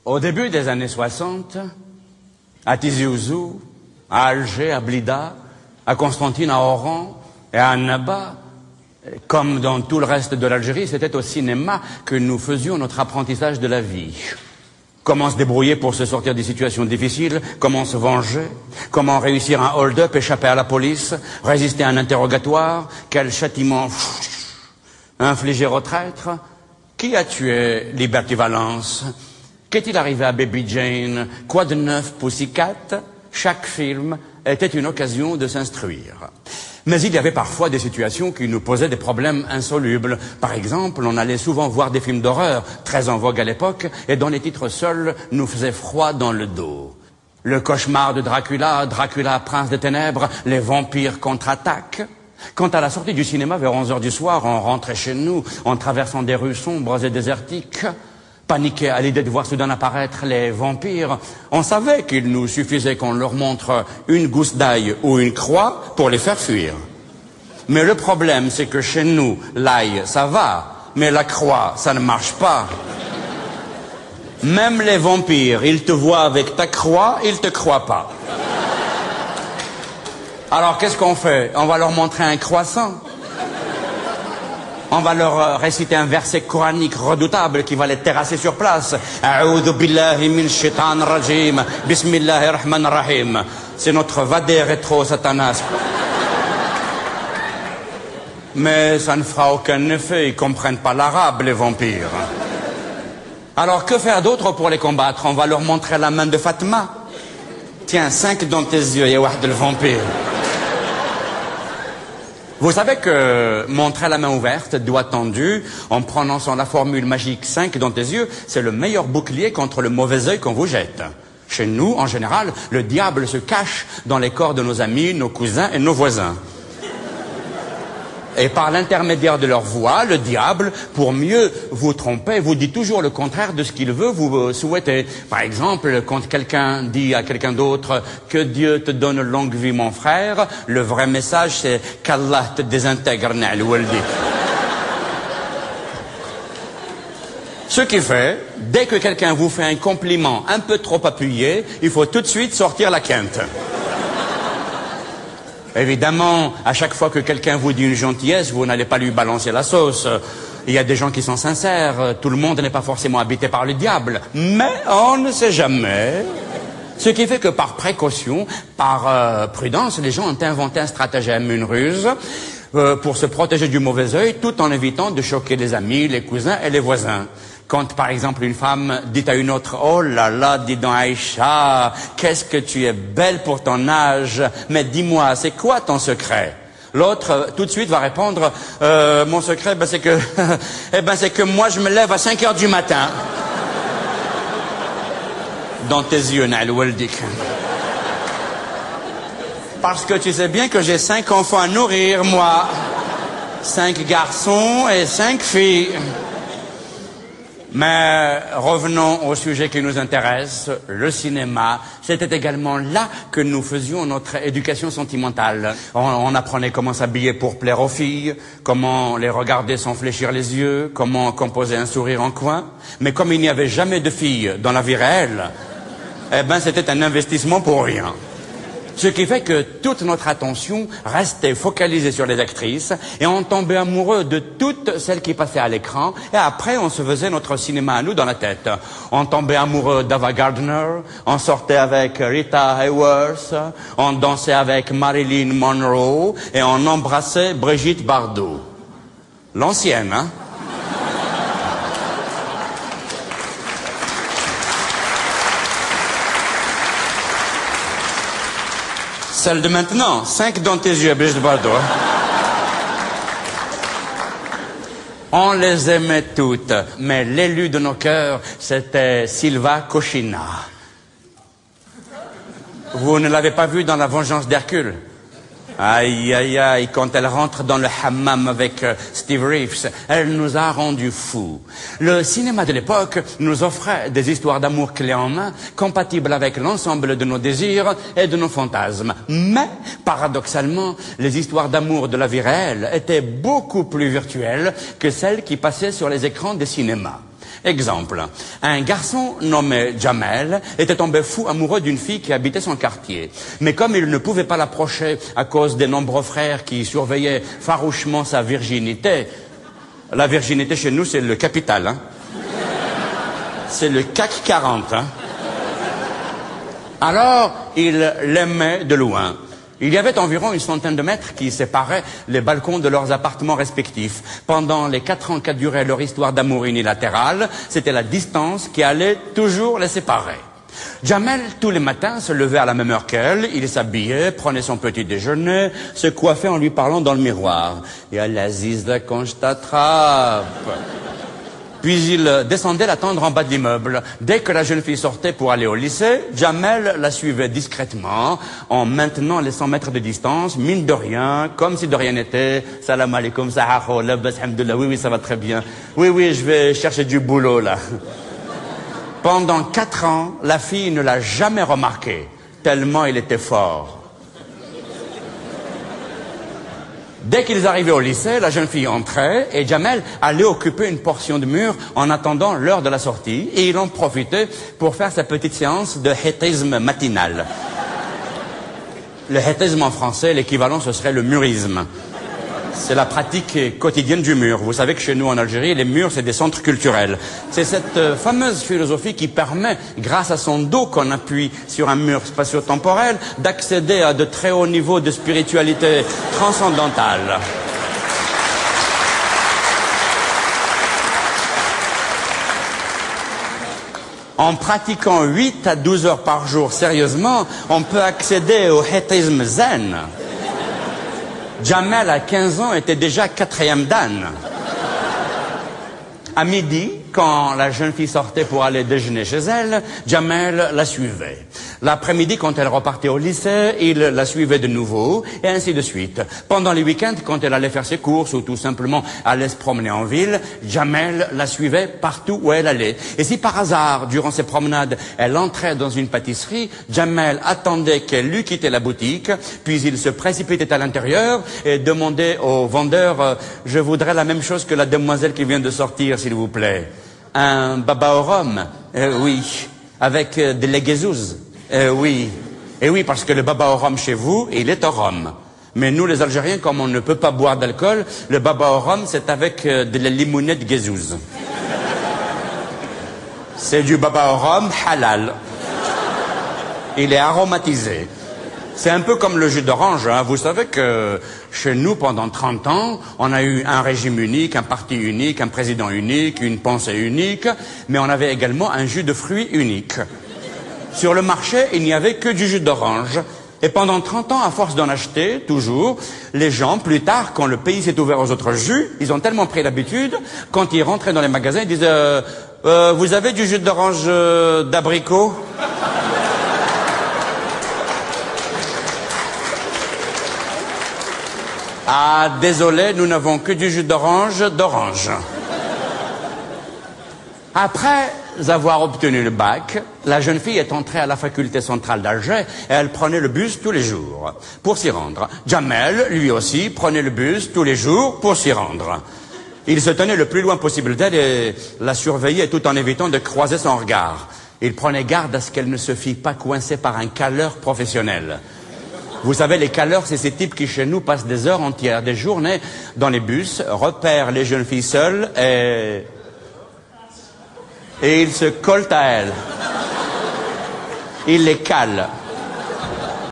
Au début des années 60, à Tizi Ouzou, à Alger, à Blida, à Constantine, à Oran et à Annaba, comme dans tout le reste de l'Algérie, c'était au cinéma que nous faisions notre apprentissage de la vie. Comment se débrouiller pour se sortir des situations difficiles, comment se venger, comment réussir un hold-up, échapper à la police, résister à un interrogatoire, quel châtiment infliger au traître. Qui a tué Liberty Valance? Qu'est-il arrivé à Baby Jane? Quoi de neuf, Pussycat? Chaque film était une occasion de s'instruire. Mais il y avait parfois des situations qui nous posaient des problèmes insolubles. Par exemple, on allait souvent voir des films d'horreur, très en vogue à l'époque, et dont les titres seuls nous faisaient froid dans le dos. Le cauchemar de Dracula, Dracula, prince des ténèbres, les vampires contre-attaquent. Quand à la sortie du cinéma, vers 11h du soir, on rentrait chez nous, en traversant des rues sombres et désertiques, paniqués à l'idée de voir soudain apparaître les vampires, on savait qu'il nous suffisait qu'on leur montre une gousse d'ail ou une croix pour les faire fuir. Mais le problème, c'est que chez nous, l'ail, ça va, mais la croix, ça ne marche pas. Même les vampires, ils te voient avec ta croix, ils te croient pas. Alors qu'est-ce qu'on fait? On va leur montrer un croissant. On va leur réciter un verset coranique redoutable qui va les terrasser sur place. A'oudhu billahi min shaitan rajim. Bismillahir rahmanir rahim. C'est notre vadé rétro satanas. Mais ça ne fera aucun effet, ils comprennent pas l'arabe, les vampires. Alors que faire d'autre pour les combattre? On va leur montrer la main de Fatma. Tiens, 5 dans tes yeux, ya wahd le vampire. Vous savez que montrer la main ouverte, doigt tendu, en prononçant la formule magique 5 dans tes yeux, c'est le meilleur bouclier contre le mauvais œil qu'on vous jette. Chez nous, en général, le diable se cache dans les corps de nos amis, nos cousins et nos voisins. Et par l'intermédiaire de leur voix, le diable, pour mieux vous tromper, vous dit toujours le contraire de ce qu'il veut vous souhaiter. Par exemple, quand quelqu'un dit à quelqu'un d'autre « Que Dieu te donne longue vie, mon frère », le vrai message, c'est « Qu'Allah te désintègre, na'al waldi ». Ce qui fait, dès que quelqu'un vous fait un compliment un peu trop appuyé, il faut tout de suite sortir la quinte. Évidemment, à chaque fois que quelqu'un vous dit une gentillesse, vous n'allez pas lui balancer la sauce. Il y a des gens qui sont sincères, tout le monde n'est pas forcément habité par le diable. Mais on ne sait jamais. Ce qui fait que par précaution, par prudence, les gens ont inventé un stratagème, une ruse, pour se protéger du mauvais œil, tout en évitant de choquer les amis, les cousins et les voisins. Quand, par exemple, une femme dit à une autre « Oh là là, dis donc Aïcha, qu'est-ce que tu es belle pour ton âge, mais dis-moi, c'est quoi ton secret ?» L'autre, tout de suite, va répondre « Mon secret, c'est que, c'est que moi, je me lève à 5 heures du matin. » Dans tes yeux, Na'al Waldik. Parce que tu sais bien que j'ai 5 enfants à nourrir, moi. 5 garçons et 5 filles. Mais revenons au sujet qui nous intéresse, le cinéma. C'était également là que nous faisions notre éducation sentimentale. On apprenait comment s'habiller pour plaire aux filles, comment les regarder sans fléchir les yeux, comment composer un sourire en coin. Mais comme il n'y avait jamais de filles dans la vie réelle, c'était un investissement pour rien. Ce qui fait que toute notre attention restait focalisée sur les actrices et on tombait amoureux de toutes celles qui passaient à l'écran et après on se faisait notre cinéma à nous dans la tête. On tombait amoureux d'Ava Gardner, on sortait avec Rita Hayworth, on dansait avec Marilyn Monroe et on embrassait Brigitte Bardot. L'ancienne, hein? Celle de maintenant, 5 dans tes yeux, Brigitte Bardot. On les aimait toutes, mais l'élu de nos cœurs, c'était Silva Cochina. Vous ne l'avez pas vue dans La Vengeance d'Hercule? Aïe, aïe, aïe, quand elle rentre dans le hammam avec Steve Reeves, elle nous a rendus fous. Le cinéma de l'époque nous offrait des histoires d'amour clés en main, compatibles avec l'ensemble de nos désirs et de nos fantasmes. Mais, paradoxalement, les histoires d'amour de la vie réelle étaient beaucoup plus virtuelles que celles qui passaient sur les écrans des cinémas. Exemple, un garçon nommé Jamel était tombé fou amoureux d'une fille qui habitait son quartier. Mais comme il ne pouvait pas l'approcher à cause des nombreux frères qui surveillaient farouchement sa virginité, la virginité chez nous c'est le capital, hein. C'est le CAC 40, hein. Alors, il l'aimait de loin. Il y avait environ une centaine de mètres qui séparaient les balcons de leurs appartements respectifs. Pendant les 4 ans qu'a duré leur histoire d'amour unilatéral, c'était la distance qui allait toujours les séparer. Jamel, tous les matins, se levait à la même heure qu'elle, il s'habillait, prenait son petit déjeuner, se coiffait en lui parlant dans le miroir. « Ya l'Aziz, là, quand je t'attrape !» Puis il descendait l'attendre en bas de l'immeuble. Dès que la jeune fille sortait pour aller au lycée, Jamel la suivait discrètement, en maintenant les 100 mètres de distance, mine de rien, comme si de rien n'était. Salam alaikum, sahaho, labas, hamdullah. Oui, ça va très bien. Oui, je vais chercher du boulot, là. Pendant 4 ans, la fille ne l'a jamais remarqué, tellement il était fort. Dès qu'ils arrivaient au lycée, la jeune fille entrait et Jamel allait occuper une portion de mur en attendant l'heure de la sortie et il en profitait pour faire sa petite séance de hétisme matinal. Le hétisme en français, l'équivalent ce serait le murisme. C'est la pratique quotidienne du mur. Vous savez que chez nous en Algérie, les murs c'est des centres culturels. C'est cette fameuse philosophie qui permet, grâce à son dos qu'on appuie sur un mur spatio-temporel, d'accéder à de très hauts niveaux de spiritualité transcendantale. En pratiquant 8 à 12 heures par jour sérieusement, on peut accéder au hétisme zen. Jamel, à 15 ans, était déjà 4e dan. À midi, quand la jeune fille sortait pour aller déjeuner chez elle, Jamel la suivait. L'après-midi, quand elle repartait au lycée, il la suivait de nouveau, et ainsi de suite. Pendant les week-ends, quand elle allait faire ses courses ou tout simplement allait se promener en ville, Jamel la suivait partout où elle allait. Et si par hasard, durant ses promenades, elle entrait dans une pâtisserie, Jamel attendait qu'elle eût quitté la boutique, puis il se précipitait à l'intérieur et demandait au vendeur « Je voudrais la même chose que la demoiselle qui vient de sortir, s'il vous plaît. » Un baba au rhum? Oui. Avec des leguezouz? Oui. Et oui, parce que le baba au rhum chez vous, il est au rhum. Mais nous, les Algériens, comme on ne peut pas boire d'alcool, le baba au rhum, c'est avec de la limonette guezouz. C'est du baba au rhum halal. Il est aromatisé. C'est un peu comme le jus d'orange, hein. Vous savez que chez nous, pendant 30 ans, on a eu un régime unique, un parti unique, un président unique, une pensée unique, mais on avait également un jus de fruits unique. Sur le marché, il n'y avait que du jus d'orange. Et pendant 30 ans, à force d'en acheter, toujours, les gens, plus tard, quand le pays s'est ouvert aux autres jus, ils ont tellement pris l'habitude, quand ils rentraient dans les magasins, ils disaient vous avez du jus d'orange d'abricot ?» Ah, désolé, nous n'avons que du jus d'orange d'orange. Après avoir obtenu le bac, la jeune fille est entrée à la faculté centrale d'Alger et elle prenait le bus tous les jours pour s'y rendre. Jamel, lui aussi, prenait le bus tous les jours pour s'y rendre. Il se tenait le plus loin possible d'elle et la surveillait tout en évitant de croiser son regard. Il prenait garde à ce qu'elle ne se fît pas coincée par un caleur professionnel. Vous savez, les caleurs, c'est ces types qui, chez nous, passent des heures entières, des journées dans les bus, repèrent les jeunes filles seules et ils se collent à elles. Ils les calent.